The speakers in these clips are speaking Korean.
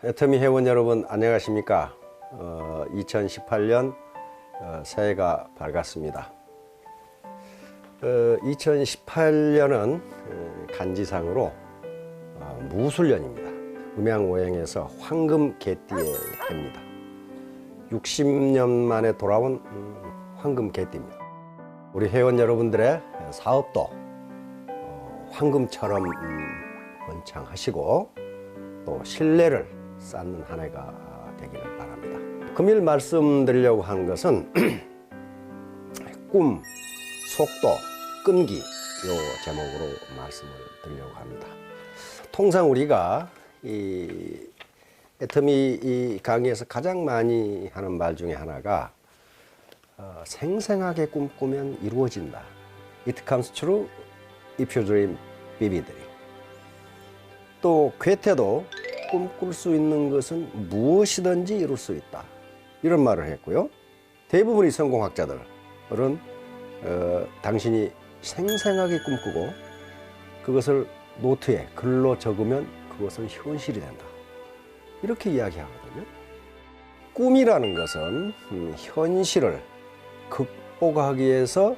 애터미 회원 여러분 안녕하십니까? 2018년 새해가 밝았습니다. 2018년은 간지상으로 무술년입니다. 음양오행에서 황금 개띠의 해입니다. 60년 만에 돌아온 황금 개띠입니다. 우리 회원 여러분들의 사업도 황금처럼 번창하시고 또 신뢰를 쌓는 한 해가 되기를 바랍니다. 금일 말씀드리려고 하는 것은 꿈, 속도, 끈기 요 제목으로 말씀을 드리려고 합니다. 통상 우리가 이 애터미 이 강의에서 가장 많이 하는 말 중에 하나가 생생하게 꿈꾸면 이루어진다. It comes true if you dream vividly. 또 괴테도 꿈꿀 수 있는 것은 무엇이든지 이룰 수 있다. 이런 말을 했고요. 대부분의 성공학자들은 당신이 생생하게 꿈꾸고 그것을 노트에 글로 적으면 그것은 현실이 된다. 이렇게 이야기하거든요. 꿈이라는 것은 현실을 극복하기 위해서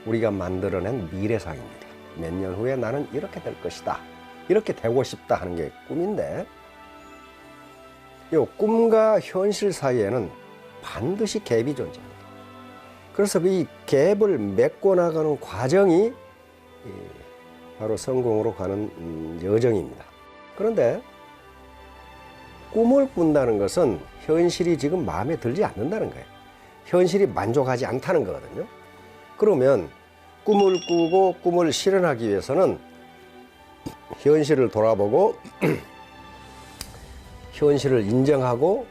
우리가 만들어낸 미래상입니다. 몇 년 후에 나는 이렇게 될 것이다. 이렇게 되고 싶다 하는 게 꿈인데, 이 꿈과 현실 사이에는 반드시 갭이 존재합니다. 그래서 이 갭을 메꿔 나가는 과정이 바로 성공으로 가는 여정입니다. 그런데 꿈을 꾼다는 것은 현실이 지금 마음에 들지 않는다는 거예요. 현실이 만족하지 않다는 거거든요. 그러면 꿈을 꾸고 꿈을 실현하기 위해서는 현실을 돌아보고 현실을 인정하고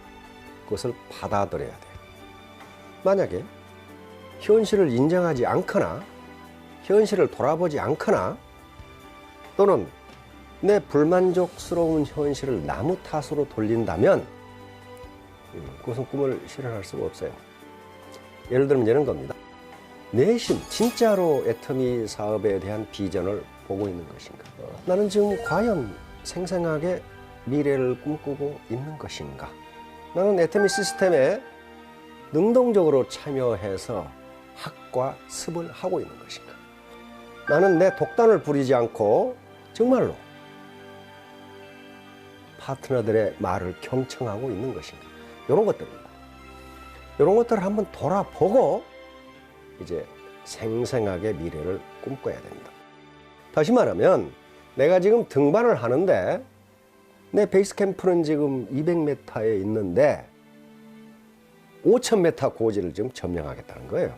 그것을 받아들여야 돼요. 만약에 현실을 인정하지 않거나 현실을 돌아보지 않거나 또는 내 불만족스러운 현실을 나무 탓으로 돌린다면 그것은 꿈을 실현할 수가 없어요. 예를 들면 이런 겁니다. 내심 진짜로 애터미 사업에 대한 비전을 보고 있는 것인가? 나는 지금 과연 생생하게 미래를 꿈꾸고 있는 것인가? 나는 애터미 시스템에 능동적으로 참여해서 학과 습을 하고 있는 것인가? 나는 내 독단을 부리지 않고 정말로 파트너들의 말을 경청하고 있는 것인가? 이런 것들입니다. 이런 것들을 한번 돌아보고 이제 생생하게 미래를 꿈꿔야 됩니다. 다시 말하면 내가 지금 등반을 하는데 내 베이스 캠프는 지금 200m에 있는데 5000m 고지를 지금 점령하겠다는 거예요.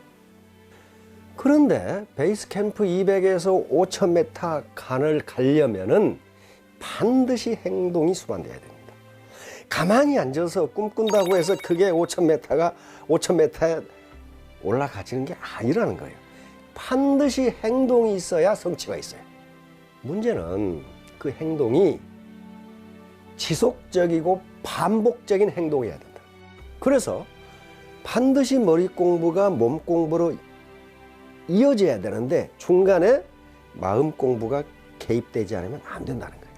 그런데 베이스 캠프 200에서 5000m 간을 가려면은 반드시 행동이 수반돼야 됩니다. 가만히 앉아서 꿈꾼다고 해서 그게 5000m에 올라가지는 게 아니라는 거예요. 반드시 행동이 있어야 성취가 있어요. 문제는 그 행동이 지속적이고 반복적인 행동이어야 된다. 그래서 반드시 머리 공부가 몸 공부로 이어져야 되는데 중간에 마음 공부가 개입되지 않으면 안 된다는 거예요.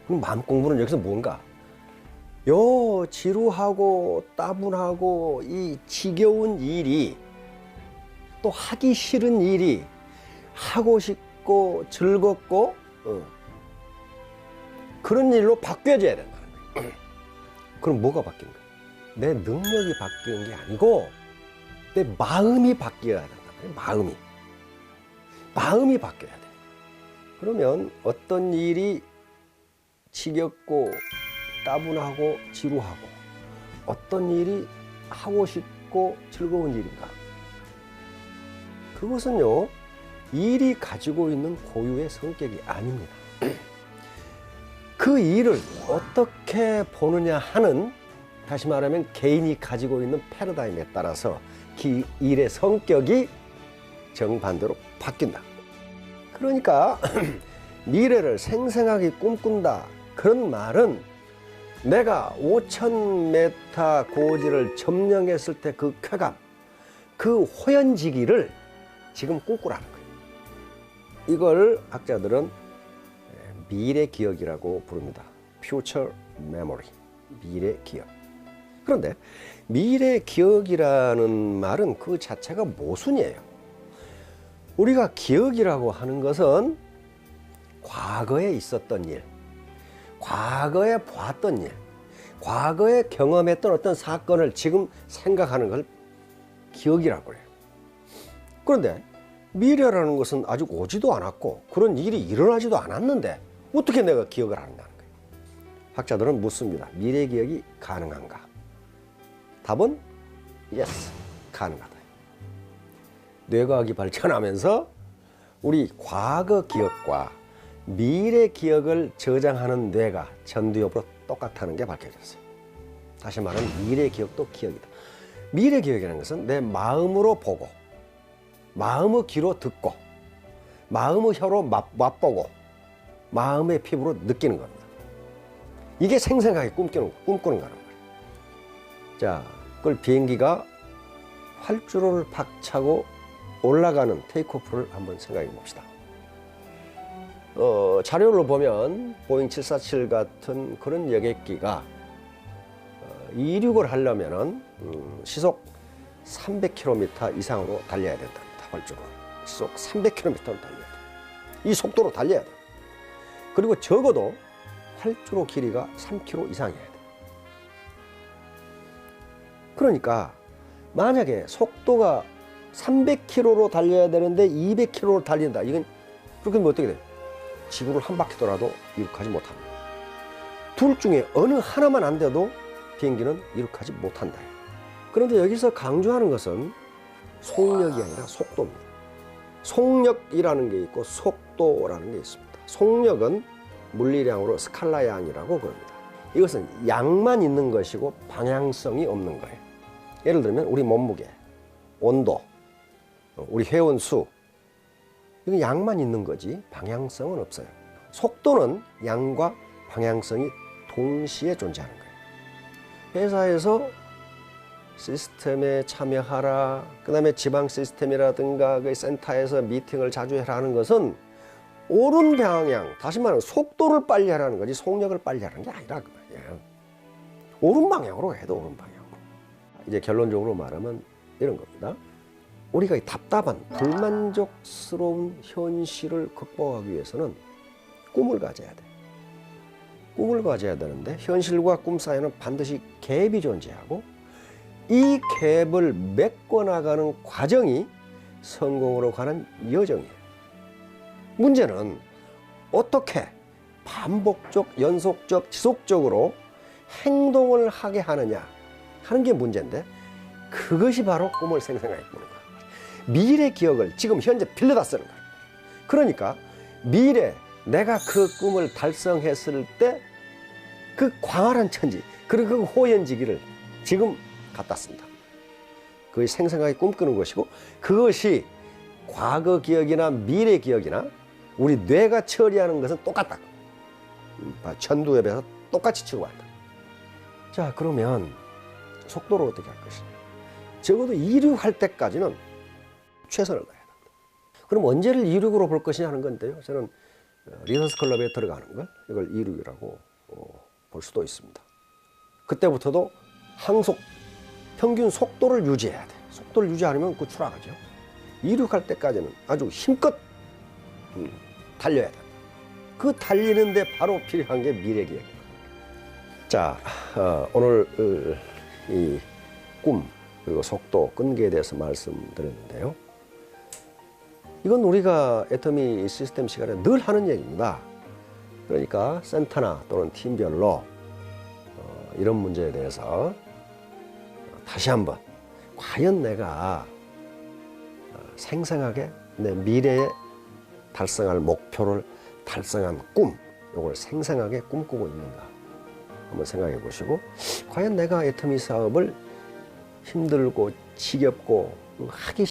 그럼 마음 공부는 여기서 뭔가? 지루하고 따분하고 이 지겨운 일이 또 하기 싫은 일이 하고 싶고 즐겁고 그런 일로 바뀌어져야 된다는 거예요. 그럼 뭐가 바뀐 거예요? 내 능력이 바뀌는 게 아니고 내 마음이 바뀌어야 된다는 거예요. 마음이 바뀌어야 돼요. 그러면 어떤 일이 지겹고 따분하고 지루하고 어떤 일이 하고 싶고 즐거운 일인가? 그것은요, 일이 가지고 있는 고유의 성격이 아닙니다. 그 일을 어떻게 보느냐 하는, 다시 말하면 개인이 가지고 있는 패러다임에 따라서 그 일의 성격이 정반대로 바뀐다. 그러니까 미래를 생생하게 꿈꾼다. 그런 말은 내가 5000m 고지를 점령했을 때 그 쾌감, 그 호연지기를 지금 꿈꾸라는 거예요. 이걸 학자들은 미래 기억이라고 부릅니다. Future Memory. 미래 기억. 그런데 미래 기억이라는 말은 그 자체가 모순이에요. 우리가 기억이라고 하는 것은 과거에 있었던 일, 과거에 보았던 일, 과거에 경험했던 어떤 사건을 지금 생각하는 걸 기억이라고 해요. 그런데 미래라는 것은 아직 오지도 않았고 그런 일이 일어나지도 않았는데 어떻게 내가 기억을 한다는 거예요? 학자들은 묻습니다. 미래 기억이 가능한가? 답은 yes, 가능하다. 뇌과학이 발전하면서 우리 과거 기억과 미래 기억을 저장하는 뇌가 전두엽으로 똑같다는 게 밝혀졌어요. 다시 말하면 미래 기억도 기억이다. 미래 기억이라는 것은 내 마음으로 보고 마음의 귀로 듣고 마음의 혀로 맛보고 마음의 피부로 느끼는 겁니다. 이게 생생하게 꿈꾸는 거란 말이에요. 자, 그걸 비행기가 활주로를 박차고 올라가는 테이크오프를 한번 생각해 봅시다. 자료를 보면 보잉 747 같은 그런 여객기가 이륙을 하려면은 시속 300km 이상으로 달려야 된답니다. 활주로 시속 300km를 달려야 돼. 이 속도로 달려야 돼. 그리고 적어도 활주로 길이가 3km 이상이어야 돼. 그러니까 만약에 속도가 300km로 달려야 되는데 200km로 달린다. 이건 그렇게 되면 어떻게 돼? 지구를 한 바퀴 돌아도 이륙하지 못합니다. 둘 중에 어느 하나만 안 돼도 비행기는 이륙하지 못한다. 그런데 여기서 강조하는 것은 속력이 아니라 속도입니다. 속력이라는 게 있고 속도라는 게 있습니다. 속력은 물리량으로 스칼라 양이라고 그럽니다. 이것은 양만 있는 것이고 방향성이 없는 거예요. 예를 들면 우리 몸무게, 온도, 우리 회원 수, 이건 양만 있는 거지 방향성은 없어요. 속도는 양과 방향성이 동시에 존재하는 거예요. 회사에서 시스템에 참여하라, 그 다음에 지방 시스템이라든가 그 센터에서 미팅을 자주 해라 하는 것은 옳은 방향, 다시 말하면 속도를 빨리 하라는 거지 속력을 빨리 하라는 게 아니라 그 말이에요. 옳은 방향으로 해도 옳은 방향으로. 이제 결론적으로 말하면 이런 겁니다. 우리가 이 답답한 불만족스러운 현실을 극복하기 위해서는 꿈을 가져야 돼. 꿈을 가져야 되는데 현실과 꿈 사이에는 반드시 갭이 존재하고 이 갭을 메꿔나가는 과정이 성공으로 가는 여정이에요. 문제는 어떻게 반복적, 연속적, 지속적으로 행동을 하게 하느냐 하는 게 문제인데 그것이 바로 꿈을 생생하게 꾸는 거예요. 미래 기억을 지금 현재 빌려다 쓰는 거예요. 그러니까 미래 내가 그 꿈을 달성했을 때 그 광활한 천지 그리고 그 호연지기를 지금 갖다 쓴다. 그것이 생생하게 꿈꾸는 것이고 그것이 과거 기억이나 미래 기억이나 우리 뇌가 처리하는 것은 똑같다. 전두엽에서 똑같이 치고한다. 자, 그러면 속도를 어떻게 할 것이냐. 적어도 이륙할 때까지는 최선을 다해야 합니다. 그럼 언제를 이륙으로 볼 것이냐 하는 건데요. 저는 리더스 클럽에 들어가는 걸 이걸 이륙이라고 볼 수도 있습니다. 그때부터도 항속 평균 속도를 유지해야 돼. 속도를 유지 않으면 그 추락하죠. 이륙할 때까지는 아주 힘껏 달려야 돼. 그 달리는데 바로 필요한 게 미래 기억이에요. 자, 오늘 이 꿈 그리고 속도, 끈기에 대해서 말씀드렸는데요. 이건 우리가 애터미 시스템 시간에 늘 하는 얘기입니다. 그러니까 센터나 또는 팀별로 이런 문제에 대해서 다시 한번 과연 내가 생생하게 내 미래에 달성할 목표를 달성한 꿈, 이걸 생생하게 꿈꾸고 있는가 한번 생각해 보시고 과연 내가 애터미 사업을 힘들고 지겹고 하기